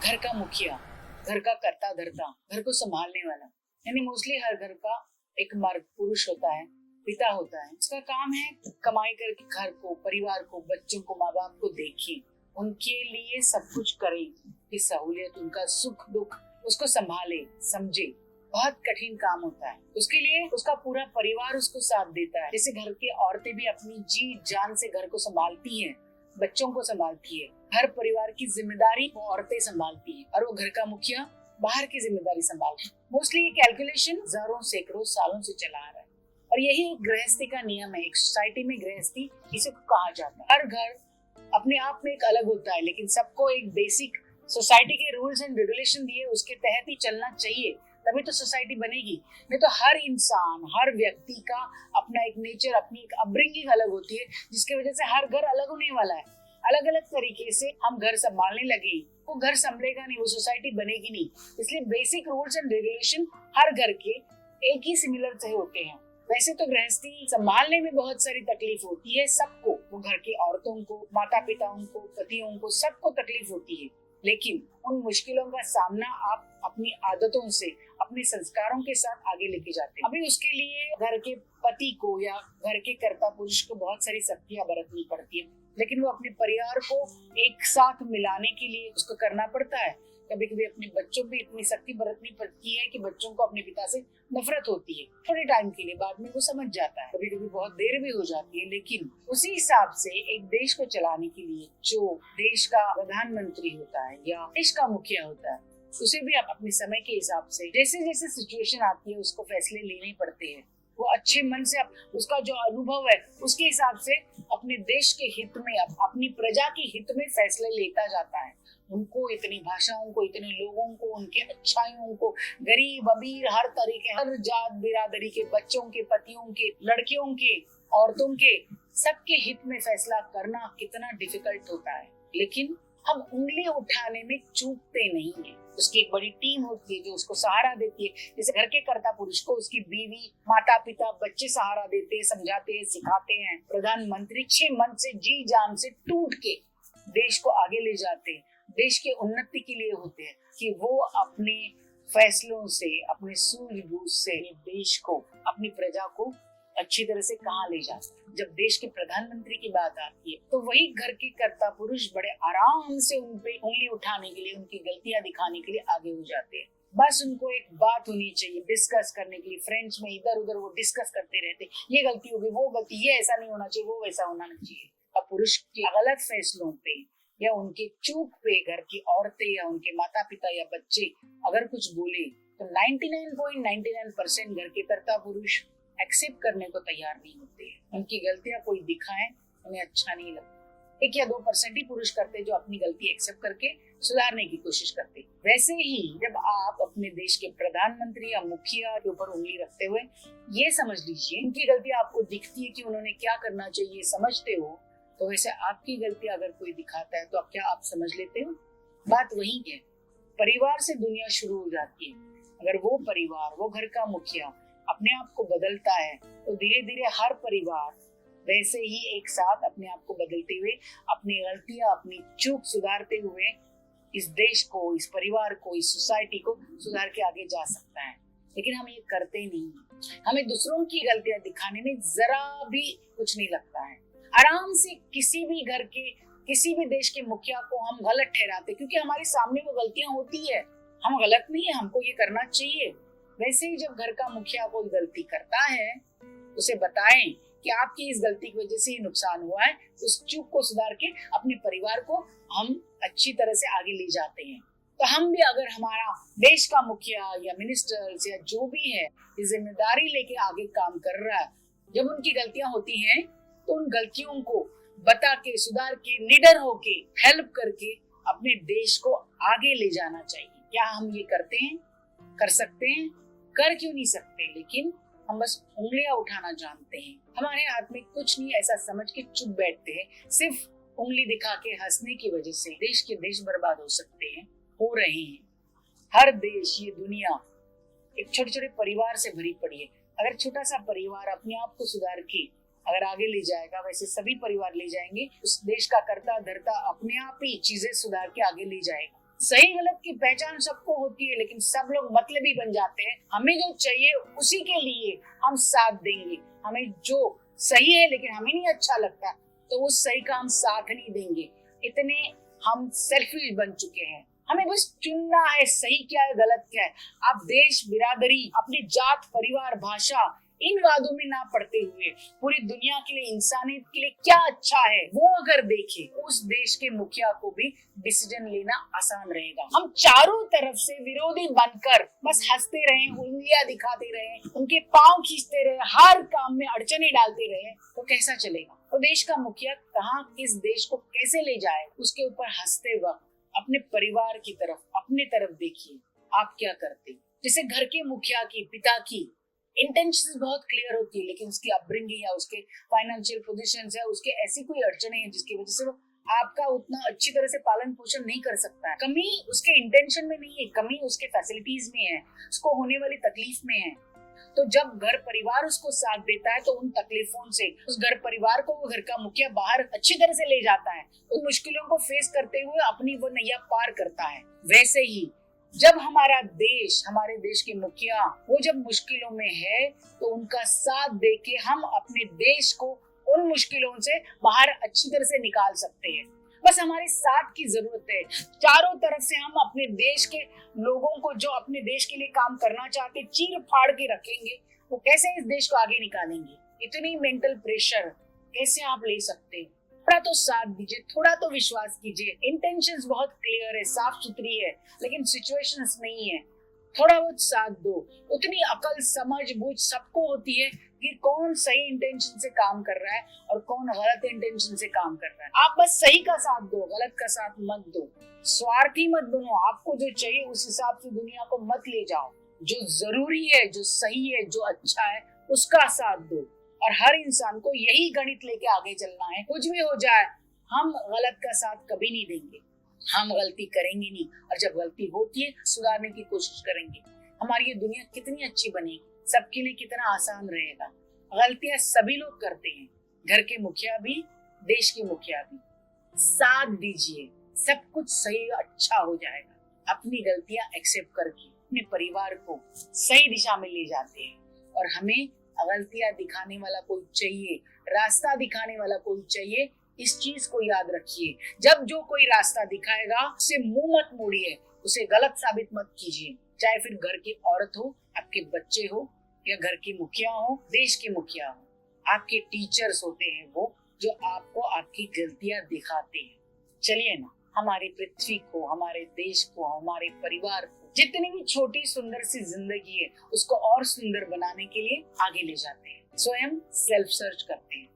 घर का मुखिया, घर का कर्ता धर्ता, घर को संभालने वाला, यानी मोस्टली हर घर का एक मर्द पुरुष होता है, पिता होता है। उसका काम है कमाई करके घर को, परिवार को, बच्चों को, माँ बाप को देखे, उनके लिए सब कुछ करे कि सहूलियत, उनका सुख दुख उसको संभाले, समझे। बहुत कठिन काम होता है। उसके लिए उसका पूरा परिवार उसको साथ देता है। जैसे घर की औरतें भी अपनी जी जान से घर को संभालती हैं, बच्चों को संभालती है, हर परिवार की जिम्मेदारी वो औरतें संभालती हैं, और वो घर का मुखिया बाहर की जिम्मेदारी संभालती है। मोस्टली ये कैलकुलेशन हजारों सैकड़ों सालों से चला आ रहा है, और यही एक गृहस्थी का नियम है। एक सोसाइटी में गृहस्थी इसे कहा जाता है। हर घर अपने आप में एक अलग होता है, लेकिन सबको एक बेसिक सोसाइटी के रूल्स एंड रेगुलेशन दिए, उसके तहत ही चलना चाहिए, तभी तो सोसाइटी बनेगी। नहीं तो हर इंसान, हर व्यक्ति का अपना एक नेचर, अपनी एक अपब्रिंगिंग अलग होती है, जिसकी वजह से हर घर अलग होने वाला है। अलग अलग तरीके से हम घर संभालने लगे, वो घर संभलेगा नहीं, वो सोसाइटी बनेगी नहीं। इसलिए बेसिक रूल्स एंड रेगुलेशन हर घर के एक ही सिमिलर से होते हैं। वैसे तो गृहस्थी संभालने में बहुत सारी तकलीफ होती है सबको, वो घर की औरतों को, माता पिताओं को, पतियों को, सबको तकलीफ होती है। लेकिन उन मुश्किलों का सामना आप अपनी आदतों से, अपने संस्कारों के साथ आगे लेके जाते हैं। अभी उसके लिए घर के पति को या घर के कर्ता पुरुष को बहुत सारी सख्तियां बरतनी पड़ती है, लेकिन वो अपने परिवार को एक साथ मिलाने के लिए उसको करना पड़ता है। कभी कभी अपने बच्चों पे इतनी सख्ती बरतनी पड़ती है कि बच्चों को अपने पिता से नफरत होती है थोड़े टाइम के लिए, बाद में वो समझ जाता है। कभी कभी बहुत देर भी हो जाती है, लेकिन उसी हिसाब से एक देश को चलाने के लिए जो देश का प्रधानमंत्री होता है या देश का मुखिया होता है, उसे भी आप अपने समय के हिसाब से जैसे जैसे सिचुएशन आती है उसको फैसले लेने पड़ते हैं। वो अच्छे मन से उसका जो अनुभव है उसके हिसाब से अपने देश के हित में, अपनी प्रजा के हित में फैसले लेता जाता है। उनको, इतनी भाषाओं को, इतने लोगों को, उनके अच्छाइयों को, गरीब अमीर, हर तरीके, हर जात बिरादरी के बच्चों के, पतियों के, लड़कियों के, औरतों के, सबके हित में फैसला करना कितना डिफिकल्ट होता है। लेकिन हम उंगली उठाने में चूकते नहीं है। उसकी एक बड़ी टीम होती है जो उसको सहारा देती है। जैसे घर के कर्ता पुरुष को उसकी बीवी, माता पिता, बच्चे सहारा देते हैं, समझाते हैं, सिखाते हैं। प्रधानमंत्री अच्छे मन से, जी जान से टूट के देश को आगे ले जाते हैं, देश के उन्नति के लिए होते हैं कि वो अपने फैसलों से, अपने सूझबूझ से देश को, अपनी प्रजा को अच्छी तरह से कहाँ ले जाता है। जब देश के प्रधानमंत्री की बात आती है तो वही घर के कर्ता पुरुष बड़े आराम से उन पे उंगली उठाने के लिए, उनकी गलतियां दिखाने के लिए आगे हो जाते हैं। बस उनको एक बात होनी चाहिए डिस्कस करने के लिए। फ्रेंड्स में इधर उधर वो डिस्कस करते रहते, ये गलती होगी, वो गलती, ये ऐसा नहीं होना चाहिए, वो वैसा होना नहीं चाहिए। अब पुरुष के गलत फैसलों पे या उनके चूक पे घर की औरतें या उनके माता पिता या बच्चे अगर कुछ बोले तो 99.99% घर के कर्ता पुरुष एक्सेप्ट करने को तैयार नहीं होते हैं। उनकी गलतियां कोई दिखाए उन्हें अच्छा नहीं लगता। 1 या 2% ही पुरुष करते जो अपनी गलती एक्सेप्ट करके सुधारने की कोशिश करते। वैसे ही जब आप अपने देश के प्रधानमंत्री या मुखिया के ऊपर उंगली रखते हुए ये समझ लीजिए उनकी गलती आपको दिखती है कि उन्होंने क्या करना चाहिए, समझते हो, तो वैसे आपकी गलती अगर कोई दिखाता है तो क्या आप समझ लेते हो? बात वही है। परिवार से दुनिया शुरू हो जाती है। अगर वो परिवार, वो घर का मुखिया अपने आप को बदलता है तो धीरे धीरे हर परिवार वैसे ही एक साथ अपने आप को बदलते हुए, अपनी गलतियां, अपनी चूक सुधारते हुए इस देश को, इस परिवार को, इस सोसाइटी को सुधार के आगे जा सकता है। लेकिन हम ये करते नहीं। हमें दूसरों की गलतियां दिखाने में जरा भी कुछ नहीं लगता है। आराम से किसी भी घर के, किसी भी देश के मुखिया को हम गलत ठहराते क्योंकि हमारे सामने वो गलतियां होती है। हम गलत नहीं है, हमको ये करना चाहिए। वैसे ही जब घर का मुखिया कोई गलती करता है उसे बताएं कि आपकी इस गलती की वजह से ये नुकसान हुआ है, उस चूक को सुधार के अपने परिवार को हम अच्छी तरह से आगे ले जाते हैं। तो हम भी अगर हमारा देश का मुखिया या मिनिस्टर्स या जो भी है ये जिम्मेदारी लेके आगे काम कर रहा है, जब उनकी गलतियां होती हैं तो उन गलतियों को बता के, सुधार के, निडर होके, हेल्प करके अपने देश को आगे ले जाना चाहिए। क्या हम ये करते हैं? कर सकते हैं? कर क्यों नहीं सकते? लेकिन हम बस उंगलियां उठाना जानते हैं। हमारे हाथ में कुछ नहीं ऐसा समझ के चुप बैठते हैं। सिर्फ उंगली दिखा के हंसने की वजह से देश के देश बर्बाद हो सकते हैं, हो रहे हैं। हर देश, ये दुनिया एक छोटे छोटे परिवार से भरी पड़ी है। अगर छोटा सा परिवार अपने आप को सुधार के अगर आगे ले जाएगा, वैसे सभी परिवार ले जाएंगे, उस देश का कर्ता धर्ता अपने आप ही चीजें सुधार के आगे ले जाएगा। सही गलत की पहचान सबको होती है, लेकिन सब लोग मतलबी बन जाते हैं। हमें जो चाहिए उसी के लिए हम साथ देंगे। हमें जो सही है लेकिन हमें नहीं अच्छा लगता तो उस सही का हम साथ नहीं देंगे। इतने हम सेल्फिश बन चुके हैं। हमें बस चुनना है सही क्या है गलत क्या है। आप देश, बिरादरी, अपनी जात, परिवार, भाषा, इन वादों में ना पड़ते हुए पूरी दुनिया के लिए, इंसानियत के लिए क्या अच्छा है वो अगर देखे, उस देश के मुखिया को भी डिसीजन लेना आसान रहेगा। हम चारों तरफ से विरोधी बनकर बस हंसते रहे, उंगलियां दिखाते रहे, उनके पांव खींचते रहे, हर काम में अड़चने डालते रहे तो कैसा चलेगा। तो देश का मुखिया कहाँ किस देश को कैसे ले जाए, उसके ऊपर हंसते वक्त अपने परिवार की तरफ, अपने तरफ देखिए आप क्या करते। जैसे घर के मुखिया की, पिता की इंटेंशंस बहुत क्लियर होती है, लेकिन उसकी अपब्रिंगिंग या उसके फाइनेंशियल पोजीशंस है, उसके ऐसी कोई अड़चने हैं जिसकी वजह से वो आपका उतना अच्छी तरह से पालन पोषण नहीं कर सकता है। कमी उसके इंटेंशन में नहीं है, कमी उसके फैसिलिटीज में है, उसको होने वाली तकलीफ में है। तो जब घर परिवार उसको साथ देता है तो उन तकलीफों से उस घर परिवार को वो घर का मुखिया बाहर अच्छी तरह से ले जाता है, उन मुश्किलों को फेस करते हुए अपनी वो नैया पार करता है। वैसे ही जब हमारा देश, हमारे देश के मुखिया वो जब मुश्किलों में है तो उनका साथ देके हम अपने देश को उन मुश्किलों से बाहर अच्छी तरह से निकाल सकते हैं। बस हमारे साथ की जरूरत है। चारों तरफ से हम अपने देश के लोगों को जो अपने देश के लिए काम करना चाहते चीर फाड़ के रखेंगे, वो कैसे इस देश को आगे निकालेंगे। इतनी मेंटल प्रेशर कैसे आप ले सकते हैं। थोड़ा तो साथ दीजिए, थोड़ा तो विश्वास कीजिए। इंटेंशंस बहुत क्लियर है, साफ सुथरी है, लेकिन सिचुएशंस नहीं है। थोड़ा बहुत साथ दो। उतनी अकल, समझ, बूझ सबको होती है कि कौन सही इंटेंशन से काम कर रहा है और कौन गलत इंटेंशन से काम कर रहा है। आप बस सही का साथ दो, गलत का साथ मत दो। स्वार्थी मत बनो। आपको जो चाहिए उस हिसाब से दुनिया को मत ले जाओ। जो जरूरी है, जो सही है, जो अच्छा है उसका साथ दो। और हर इंसान को यही गणित लेके आगे चलना है। कुछ भी हो जाए हम गलत का साथ कभी नहीं देंगे। हम गलती करेंगे नहीं, और जब गलती होती है सुधारने की कोशिश करेंगे। हमारी ये दुनिया कितनी अच्छी बनेगी, सबके लिए कितना आसान रहेगा। गलतियां सभी लोग करते हैं, घर के मुखिया भी, देश के मुखिया भी। साथ दीजिए, सब कुछ सही अच्छा हो जाएगा। अपनी गलतियां एक्सेप्ट करके अपने परिवार को सही दिशा में ले जाते हैं। और हमें गलतियां दिखाने वाला कोई चाहिए, रास्ता दिखाने वाला कोई चाहिए। इस चीज को याद रखिए, जब जो कोई रास्ता दिखाएगा उसे मुंह मत मोड़िए, उसे गलत साबित मत कीजिए। चाहे फिर घर की औरत हो, आपके बच्चे हो, या घर के मुखिया हो, देश के मुखिया हो, आपके टीचर्स होते हैं वो जो आपको आपकी गलतियां दिखाते हैं। चलिए ना, हमारी पृथ्वी को, हमारे देश को, हमारे परिवार को, जितनी भी छोटी सुंदर सी जिंदगी है उसको और सुंदर बनाने के लिए आगे ले जाते हैं। स्वयं सेल्फ सर्च करते हैं।